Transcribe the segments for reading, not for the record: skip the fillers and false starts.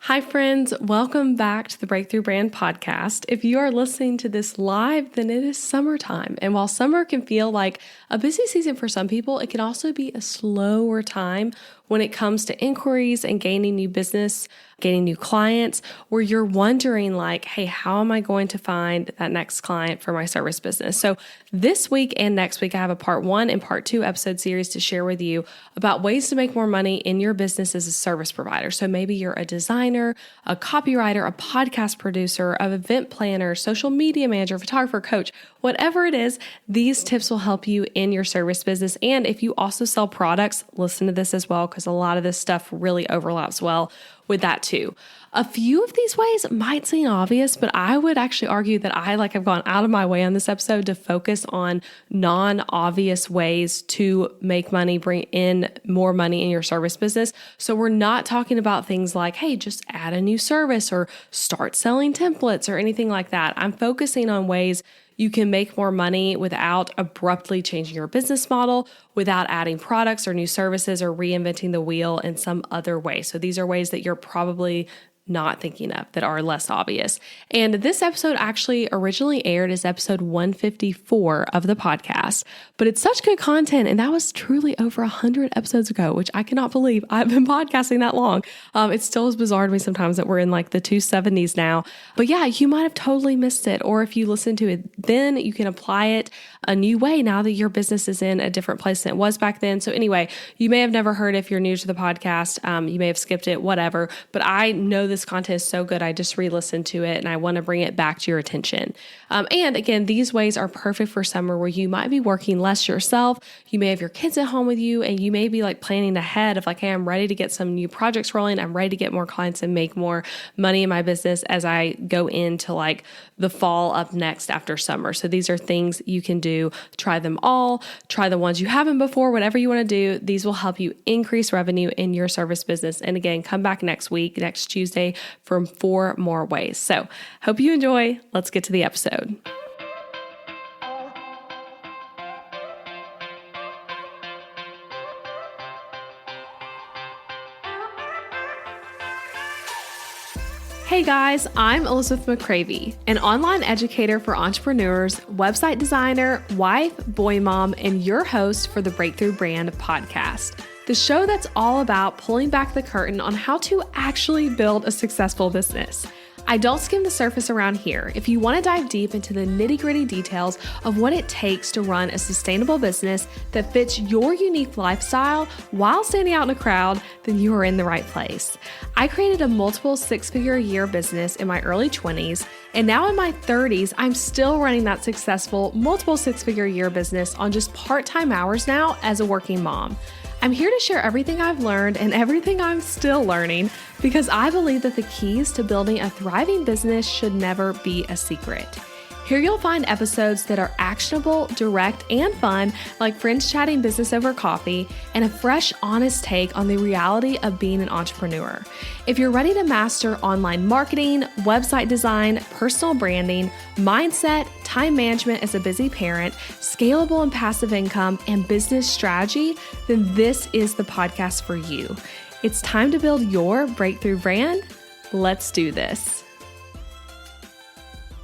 Hi, friends. Welcome back to the Breakthrough Brand Podcast. If you are listening to this live, then it is summertime. And while summer can feel like a busy season for some people, it can also be a slower time when it comes to inquiries and gaining new business, gaining new clients, where you're wondering like, hey, how am I going to find that next client for my service business? So this week and next week, I have a part 1 and part 2 episode series to share with you about ways to make more money in your business as a service provider. So maybe you're a designer, a copywriter, a podcast producer, an event planner, social media manager, photographer, coach, whatever it is, these tips will help you in your service business. And if you also sell products, listen to this as well, because a lot of this stuff really overlaps well with that too. A few of these ways might seem obvious, but I would actually argue that I have gone out of my way on this episode to focus on non-obvious ways to make money, bring in more money in your service business. So we're not talking about things like, hey, just add a new service or start selling templates or anything like that. I'm focusing on ways you can make more money without abruptly changing your business model, without adding products or new services or reinventing the wheel in some other way. So these are ways that you're probably not thinking of that are less obvious. And this episode actually originally aired as episode 154 of the podcast, but it's such good content. And that was truly over 100 episodes ago, which I cannot believe I've been podcasting that long. It still is bizarre to me sometimes that we're in like the 270s now, but yeah, you might have totally missed it. Or if you listen to it, then you can apply it a new way now that your business is in a different place than it was back then. So anyway, you may have never heard if you're new to the podcast, you may have skipped it, whatever, but I know this content is so good. I just re-listened to it and I want to bring it back to your attention. And again, these ways are perfect for summer where you might be working less yourself. You may have your kids at home with you and you may be like planning ahead of like, hey, I'm ready to get some new projects rolling. I'm ready to get more clients and make more money in my business as I go into like the fall up next after summer. So these are things you can do. Try them all. Try the ones you haven't before, whatever you want to do. These will help you increase revenue in your service business. And again, come back next week, next Tuesday, for 4 more ways. So hope you enjoy. Let's get to the episode. Hey guys, I'm Elizabeth McCravey, an online educator for entrepreneurs, website designer, wife, boy mom, and your host for the Breakthrough Brand Podcast, the show that's all about pulling back the curtain on how to actually build a successful business. I don't skim the surface around here. If you want to dive deep into the nitty-gritty details of what it takes to run a sustainable business that fits your unique lifestyle while standing out in a crowd, then you are in the right place. I created a multiple 6-figure a year business in my early 20s, and now in my 30s, I'm still running that successful multiple 6-figure a year business on just part-time hours now as a working mom. I'm here to share everything I've learned and everything I'm still learning because I believe that the keys to building a thriving business should never be a secret. Here you'll find episodes that are actionable, direct, and fun, like friends chatting business over coffee, and a fresh, honest take on the reality of being an entrepreneur. If you're ready to master online marketing, website design, personal branding, mindset, time management as a busy parent, scalable and passive income, and business strategy, then this is the podcast for you. It's time to build your breakthrough brand. Let's do this.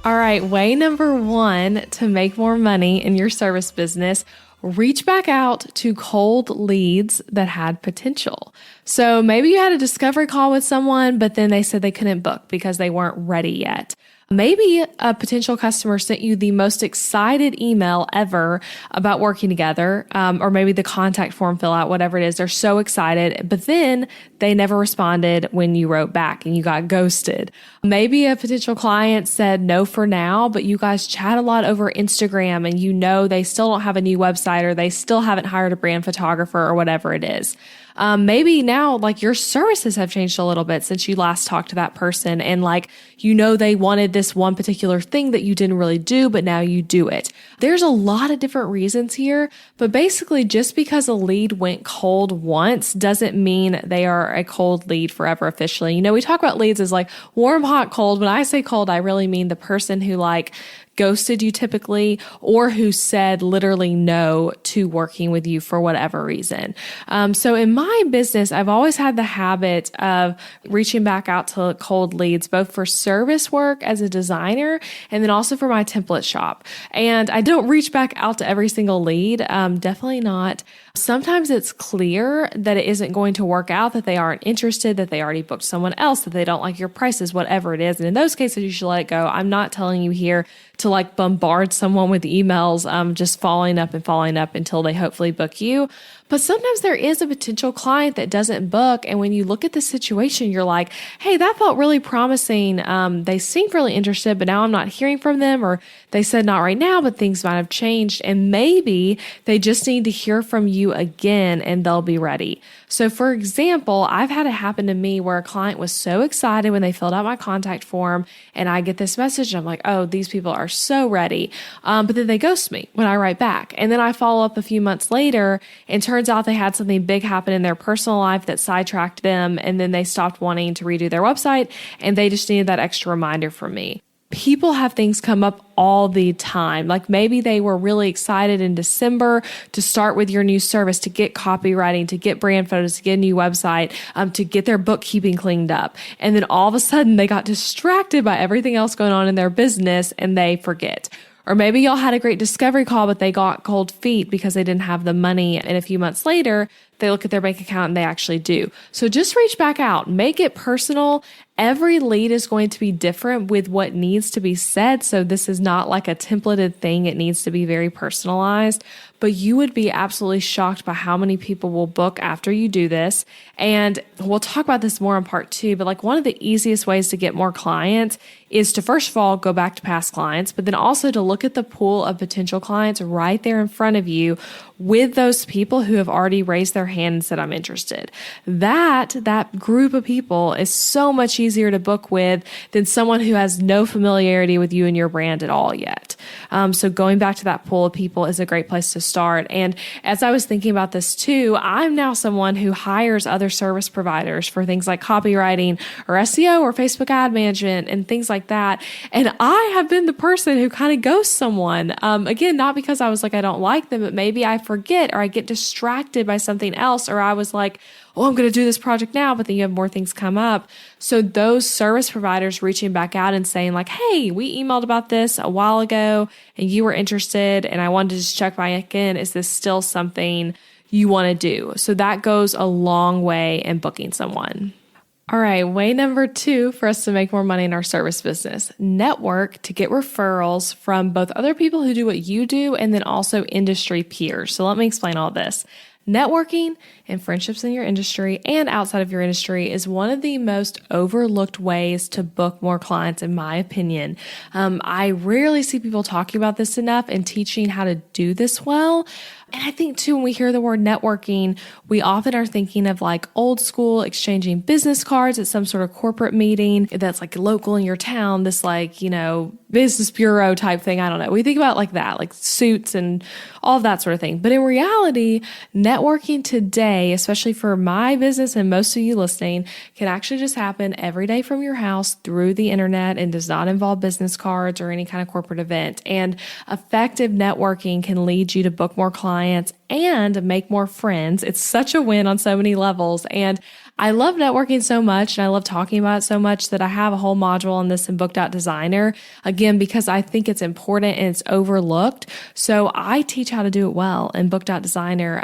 All right, way number 1 to make more money in your service business, reach back out to cold leads that had potential. So maybe you had a discovery call with someone, but then they said they couldn't book because they weren't ready yet. Maybe a potential customer sent you the most excited email ever about working together, or maybe the contact form fill out, whatever it is. They're so excited, but then they never responded when you wrote back and you got ghosted. Maybe a potential client said no for now, but you guys chat a lot over Instagram and you know they still don't have a new website or they still haven't hired a brand photographer or whatever it is. Maybe now like your services have changed a little bit since you last talked to that person and like, you know, they wanted this one particular thing that you didn't really do, but now you do it. There's a lot of different reasons here, but basically just because a lead went cold once doesn't mean they are a cold lead forever officially. You know, we talk about leads as like warm, hot, cold. When I say cold, I really mean the person who like ghosted you typically, or who said literally no to working with you for whatever reason. So in my business, I've always had the habit of reaching back out to cold leads, both for service work as a designer and then also for my template shop. And I don't reach back out to every single lead. Definitely not. Sometimes it's clear that it isn't going to work out, that they aren't interested, that they already booked someone else, that they don't like your prices, whatever it is. And in those cases, you should let it go. I'm not telling you here to like bombard someone with emails, just following up until they hopefully book you. But sometimes there is a potential client that doesn't book. And when you look at the situation, you're like, hey, that felt really promising. They seemed really interested, but now I'm not hearing from them. Or they said not right now, but things might have changed. And maybe they just need to hear from you again and they'll be ready. So for example, I've had it happen to me where a client was so excited when they filled out my contact form and I get this message and I'm like, oh, these people are so ready. But then they ghost me when I write back. And then I follow up a few months later and turns out they had something big happen in their personal life that sidetracked them. And then they stopped wanting to redo their website and they just needed that extra reminder from me. People have things come up all the time. Like maybe they were really excited in December to start with your new service, to get copywriting, to get brand photos, to get a new website, to get their bookkeeping cleaned up. And then all of a sudden they got distracted by everything else going on in their business and they forget. Or maybe y'all had a great discovery call, but they got cold feet because they didn't have the money. And a few months later, they look at their bank account and they actually do. So just reach back out, make it personal. Every lead is going to be different with what needs to be said. So this is not like a templated thing. It needs to be very personalized. But you would be absolutely shocked by how many people will book after you do this. And we'll talk about this more in part 2, but like one of the easiest ways to get more clients is to first of all, go back to past clients, but then also to look at the pool of potential clients right there in front of you with those people who have already raised their hand and said, I'm interested. That group of people is so much easier to book with than someone who has no familiarity with you and your brand at all yet. So going back to that pool of people is a great place to start. And as I was thinking about this too, I'm now someone who hires other service providers for things like copywriting or SEO or Facebook ad management and things like that. And I have been the person who kind of ghosts someone. Again, not because I was like, I don't like them, but maybe I forget or I get distracted by something else, or I was like, oh, I'm going to do this project now, but then you have more things come up. So those service providers reaching back out and saying like, hey, we emailed about this a while ago and you were interested and I wanted to just check back in. Is this still something you want to do? So that goes a long way in booking someone. All right, way number 2 for us to make more money in our service business. Network to get referrals from both other people who do what you do and then also industry peers. So let me explain all this. Networking and friendships in your industry and outside of your industry is one of the most overlooked ways to book more clients, in my opinion. I rarely see people talking about this enough and teaching how to do this well. And I think too, when we hear the word networking, we often are thinking of like old school exchanging business cards at some sort of corporate meeting that's like local in your town, this like, business bureau type thing. I don't know. We think about like that, like suits and all of that sort of thing. But in reality, networking today, especially for my business and most of you listening, can actually just happen every day from your house through the internet and does not involve business cards or any kind of corporate event. And effective networking can lead you to book more clients and make more friends. It's such a win on so many levels. And I love networking so much and I love talking about it so much that I have a whole module on this in Book.Designer, again, because I think it's important and it's overlooked. So I teach how to do it well in Book.Designer.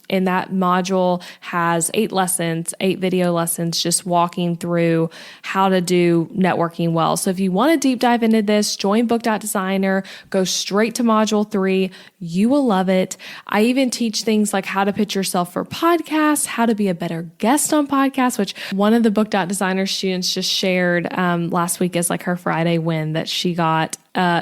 And that module has 8 lessons, 8 video lessons, just walking through how to do networking well. So if you want to deep dive into this, join Book.Designer, go straight to module 3. You will love it. I even teach things like how to pitch yourself for podcasts, how to be a better guest on podcasts, which one of the Book.Designer students just shared last week as like her Friday win that she got.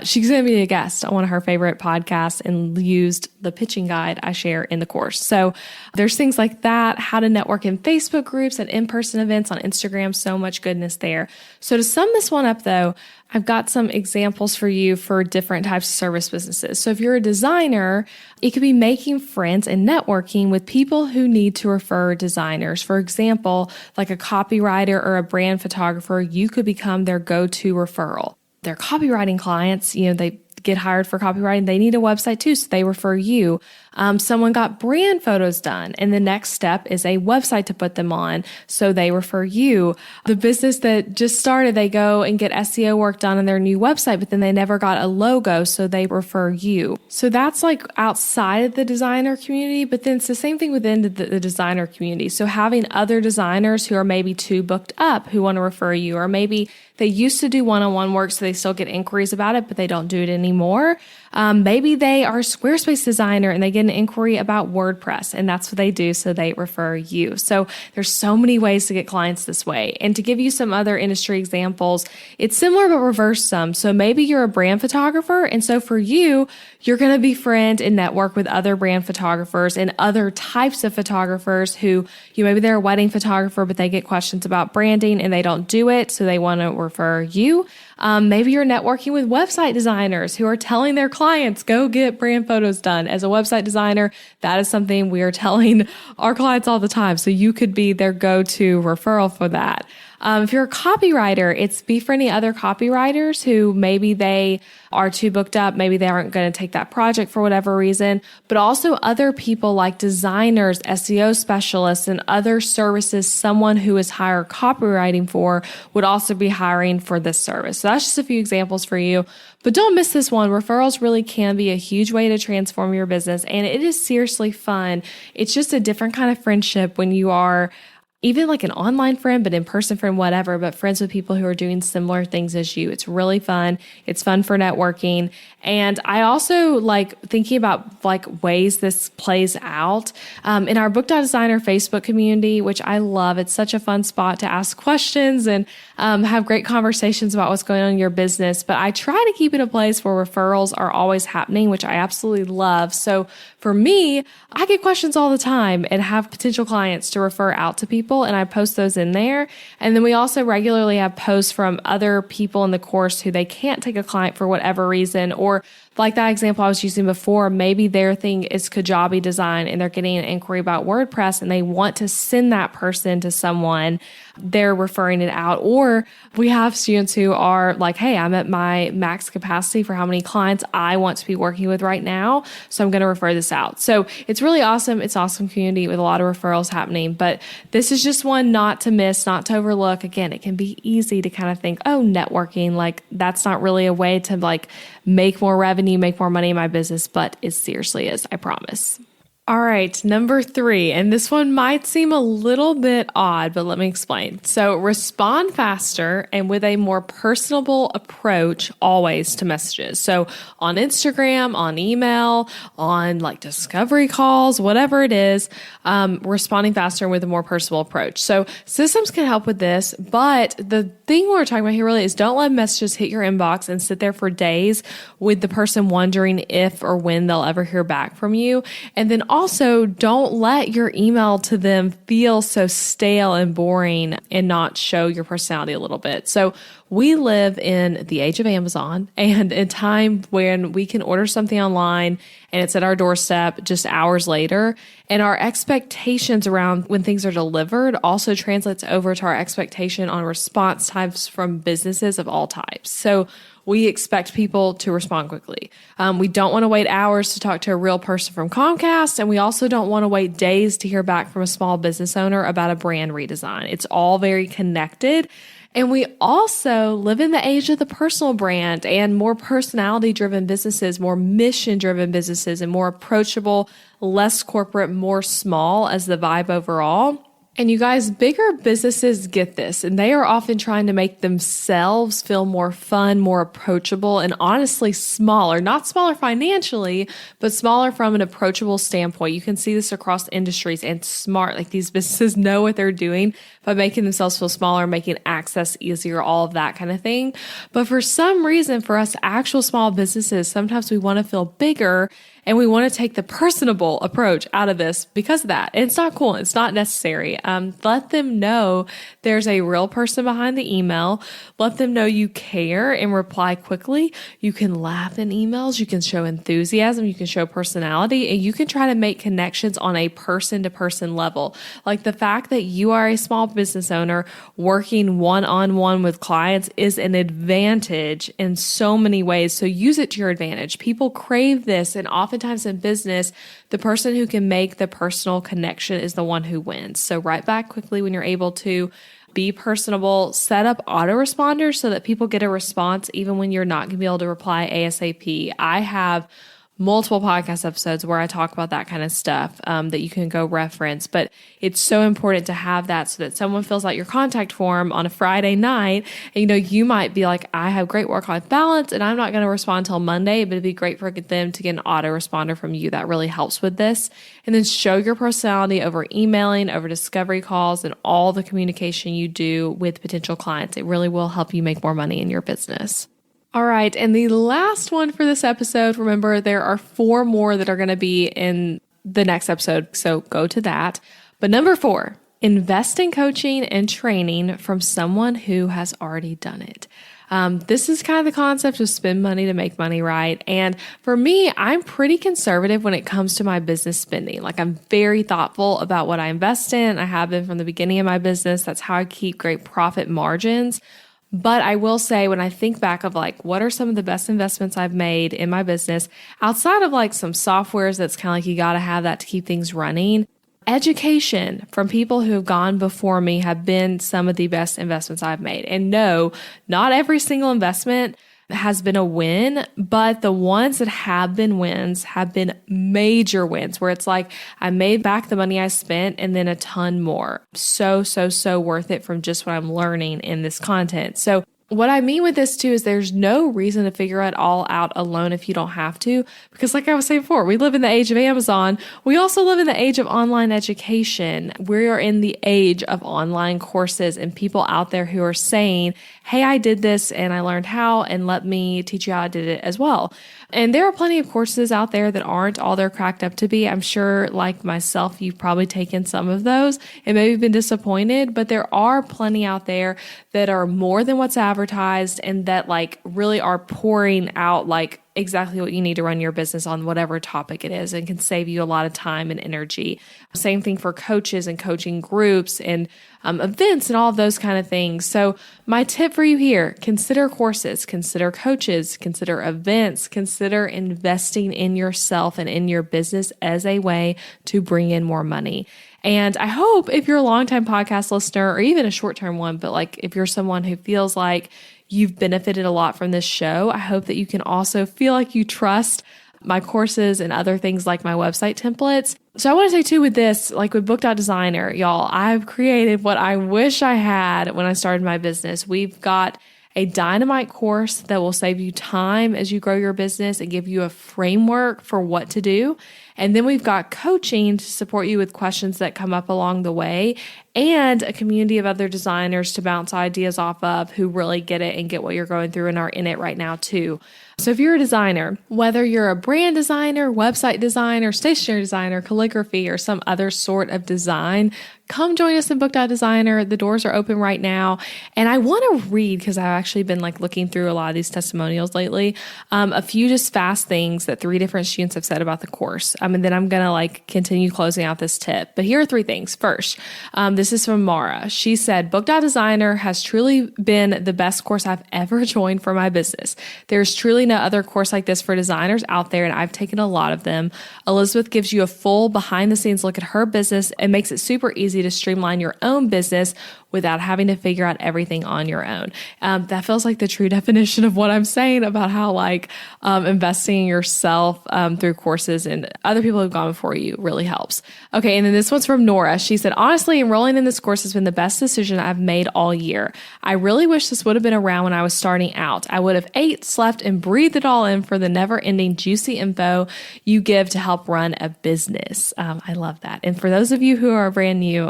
She's going to be a guest on one of her favorite podcasts and used the pitching guide I share in the course. So there's things like that, how to network in Facebook groups and in-person events on Instagram, so much goodness there. So to sum this one up though, I've got some examples for you for different types of service businesses. So if you're a designer, it could be making friends and networking with people who need to refer designers. For example, like a copywriter or a brand photographer, you could become their go-to referral. Their copywriting clients, they get hired for copywriting, they need a website too, so they refer you. Someone got brand photos done, and the next step is a website to put them on, so they refer you. The business that just started, they go and get SEO work done on their new website, but then they never got a logo, so they refer you. So that's like outside of the designer community, but then it's the same thing within the designer community. So having other designers who are maybe too booked up who want to refer you, or maybe they used to do one-on-one work, so they still get inquiries about it, but they don't do it anymore. Maybe they are a Squarespace designer and they get an inquiry about WordPress, and that's what they do, so they refer you. So there's so many ways to get clients this way. And to give you some other industry examples, it's similar but reverse some. So maybe you're a brand photographer, and so for you, you're going to befriend and network with other brand photographers and other types of photographers who maybe they're a wedding photographer, but they get questions about branding and they don't do it, so they want to refer you. Maybe you're networking with website designers who are telling their clients, go get brand photos done. As a website designer, that is something we are telling our clients all the time. So you could be their go-to referral for that. If you're a copywriter, it's befriending other copywriters who maybe they are too booked up. Maybe they aren't going to take that project for whatever reason, but also other people like designers, SEO specialists, and other services someone who is hired copywriting for would also be hiring for this service. So that's just a few examples for you. But don't miss this one. Referrals really can be a huge way to transform your business, and it is seriously fun. It's just a different kind of friendship when you are even like an online friend, but in-person friend, whatever, but friends with people who are doing similar things as you. It's really fun. It's fun for networking. And I also like thinking about like ways this plays out in our Book.Designer Facebook community, which I love. It's such a fun spot to ask questions and have great conversations about what's going on in your business. But I try to keep it a place where referrals are always happening, which I absolutely love. So for me, I get questions all the time and have potential clients to refer out to people, and I post those in there. And then we also regularly have posts from other people in the course who they can't take a client for whatever reason, or like that example I was using before, maybe their thing is Kajabi design and they're getting an inquiry about WordPress and they want to send that person to someone. They're referring it out. Or we have students who are like, hey, I'm at my max capacity for how many clients I want to be working with right now, so I'm going to refer this out. So it's really awesome. It's an awesome community with a lot of referrals happening. But this is just one not to miss, not to overlook. Again, it can be easy to kind of think, oh, networking, like that's not really a way to like make more revenue, make more money in my business, but it seriously is, I promise. All right, number 3, and this one might seem a little bit odd, but let me explain. So respond faster and with a more personable approach always to messages. So on Instagram, on email, on like discovery calls, whatever it is, responding faster and with a more personal approach. So systems can help with this, but the thing we're talking about here really is don't let messages hit your inbox and sit there for days with the person wondering if or when they'll ever hear back from you. And then also, don't let your email to them feel so stale and boring and not show your personality a little bit. So we live in the age of Amazon and a time when we can order something online and it's at our doorstep just hours later. And our expectations around when things are delivered also translates over to our expectation on response times from businesses of all types. So we expect people to respond quickly. We don't want to wait hours to talk to a real person from Comcast, and we also don't want to wait days to hear back from a small business owner about a brand redesign. It's all very connected. And we also live in the age of the personal brand and more personality-driven businesses, more mission-driven businesses, and more approachable, less corporate, more small as the vibe overall. And you guys, bigger businesses get this, and they are often trying to make themselves feel more fun, more approachable, and honestly smaller. Not smaller financially, but smaller from an approachable standpoint. You can see this across industries and smart. Like these businesses know what they're doing by making themselves feel smaller, making access easier, all of that kind of thing. But for some reason, for us actual small businesses, sometimes we want to feel bigger. And we want to take the personable approach out of this because of that. And it's not cool. It's not necessary. Let them know there's a real person behind the email. Let them know you care and reply quickly. You can laugh in emails. You can show enthusiasm. You can show personality, and you can try to make connections on a person-to-person level. Like the fact that you are a small business owner working one-on-one with clients is an advantage in so many ways. So use it to your advantage. People crave this, and oftentimes in business, the person who can make the personal connection is the one who wins. So write back quickly when you're able to. Be personable, set up autoresponders so that people get a response even when you're not going to be able to reply ASAP. I have multiple podcast episodes where I talk about that kind of stuff that you can go reference. But it's so important to have that so that someone fills out your contact form on a Friday night. And, you might be like, I have great work-life balance and I'm not going to respond until Monday, but it'd be great for them to get an autoresponder from you. That really helps with this. And then show your personality over emailing, over discovery calls, and all the communication you do with potential clients. It really will help you make more money in your business. All right. And the last one for this episode, remember, there are 4 more that are going to be in the next episode. So go to that. But number 4, invest in coaching and training from someone who has already done it. This is kind of the concept of spend money to make money, right? And for me, I'm pretty conservative when it comes to my business spending. Like I'm very thoughtful about what I invest in. I have been from the beginning of my business. That's how I keep great profit margins. But I will say, when I think back of like, what are some of the best investments I've made in my business outside of like some softwares that's kind of like you got to have that to keep things running, education from people who have gone before me have been some of the best investments I've made. And no, not every single investment has been a win, but the ones that have been wins have been major wins where it's like I made back the money I spent and then a ton more. So worth it from just what I'm learning in this content. So what I mean with this too is there's no reason to figure it all out alone if you don't have to, because like I was saying before, we live in the age of Amazon. We also live in the age of online education. We are in the age of online courses and people out there who are saying, hey, I did this and I learned how, and let me teach you how I did it as well. And there are plenty of courses out there that aren't all they're cracked up to be. I'm sure, like myself, you've probably taken some of those and maybe been disappointed, but there are plenty out there that are more than what's advertised and that like really are pouring out like exactly what you need to run your business on whatever topic it is and can save you a lot of time and energy. Same thing for coaches and coaching groups and events and all of those kind of things. So my tip for you here, consider courses, consider coaches, consider events, consider investing in yourself and in your business as a way to bring in more money. And I hope if you're a longtime podcast listener or even a short-term one, but like if you're someone who feels like you've benefited a lot from this show, I hope that you can also feel like you trust my courses and other things like my website templates. So I want to say too with this, like with Book.Designer, y'all, I've created what I wish I had when I started my business. We've got a dynamite course that will save you time as you grow your business and give you a framework for what to do. And then we've got coaching to support you with questions that come up along the way and a community of other designers to bounce ideas off of who really get it and get what you're going through and are in it right now too. So if you're a designer, whether you're a brand designer, website designer, stationery designer, calligraphy, or some other sort of design, come join us in Book.Designer. The doors are open right now. And I want to read, because I've actually been like looking through a lot of these testimonials lately, a few just fast things that 3 different students have said about the course. And then I'm going to like continue closing out this tip. But here are 3 things. First, this is from Mara. She said, Book.Designer has truly been the best course I've ever joined for my business. There's truly no other course like this for designers out there, and I've taken a lot of them. Elizabeth gives you a full behind the scenes look at her business and makes it super easy to streamline your own business without having to figure out everything on your own. That feels like the true definition of what I'm saying about how like investing in yourself through courses and other people who've gone before you really helps. Okay, and then this one's from Nora. She said, honestly, enrolling in this course has been the best decision I've made all year. I really wish this would have been around when I was starting out. I would have ate, slept, and breathed it all in for the never-ending juicy info you give to help run a business. I love that. And for those of you who are brand new,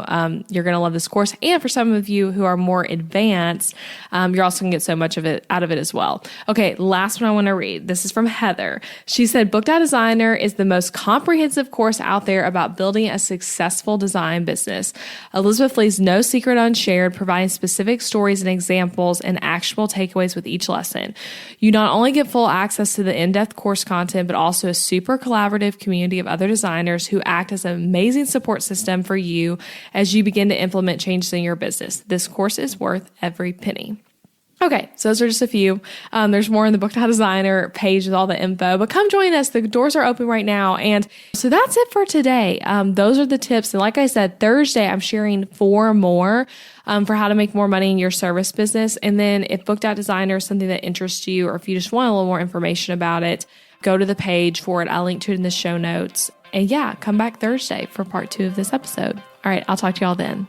you're going to love this course. And for some of you who are more advanced, you're also going to get so much of it out of it as well. Okay, last one I want to read. This is from Heather. She said, Booked Out Designer is the most comprehensive course out there about building a successful design business. Elizabeth leaves no secret unshared, providing specific stories and examples and actionable takeaways with each lesson. You not only get full access to the in-depth course content, but also a super collaborative community of other designers who act as an amazing support system for you as you begin to implement changes in your business. This course is worth every penny. Okay, so those are just a few. There's more in the Booked Out Designer page with all the info, but come join us. The doors are open right now. And so that's it for today. Those are the tips. And like I said, Thursday, I'm sharing 4 more for how to make more money in your service business. And then if Booked Out Designer is something that interests you, or if you just want a little more information about it, go to the page for it. I'll link to it in the show notes. And yeah, come back Thursday for part 2 of this episode. All right, I'll talk to y'all then.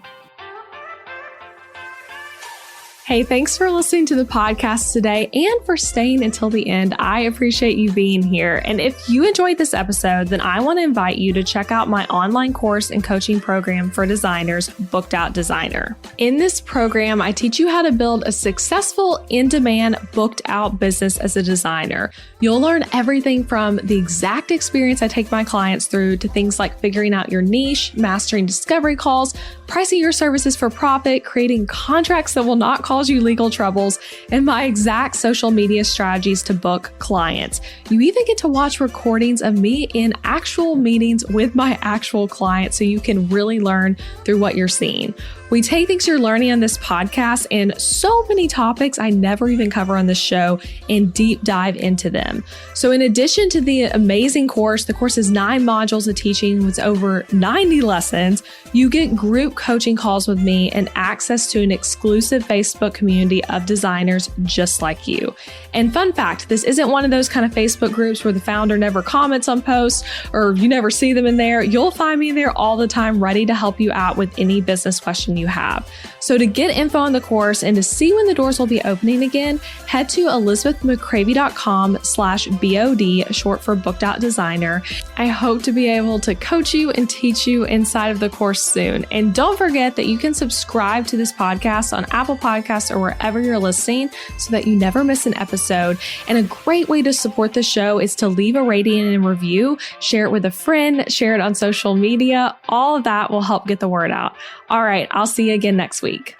Hey, thanks for listening to the podcast today and for staying until the end. I appreciate you being here. And if you enjoyed this episode, then I want to invite you to check out my online course and coaching program for designers, Booked Out Designer. In this program, I teach you how to build a successful in-demand booked out business as a designer. You'll learn everything from the exact experience I take my clients through to things like figuring out your niche, mastering discovery calls, pricing your services for profit, creating contracts that will not cause you legal troubles, and my exact social media strategies to book clients. You even get to watch recordings of me in actual meetings with my actual clients so you can really learn through what you're seeing. We take things you're learning on this podcast and so many topics I never even cover on this show and deep dive into them. So in addition to the amazing course, the course is 9 modules of teaching with over 90 lessons. You get group coaching calls with me and access to an exclusive Facebook community of designers just like you. And fun fact, this isn't one of those kind of Facebook groups where the founder never comments on posts or you never see them in there. You'll find me in there all the time, ready to help you out with any business question you have. So to get info on the course and to see when the doors will be opening again, head to elizabethmccravey.com/BOD, short for Booked Out Designer. I hope to be able to coach you and teach you inside of the course soon. And don't forget that you can subscribe to this podcast on Apple Podcasts or wherever you're listening so that you never miss an episode. And a great way to support the show is to leave a rating and review, share it with a friend, share it on social media. All of that will help get the word out. All right, I'll see you again next week.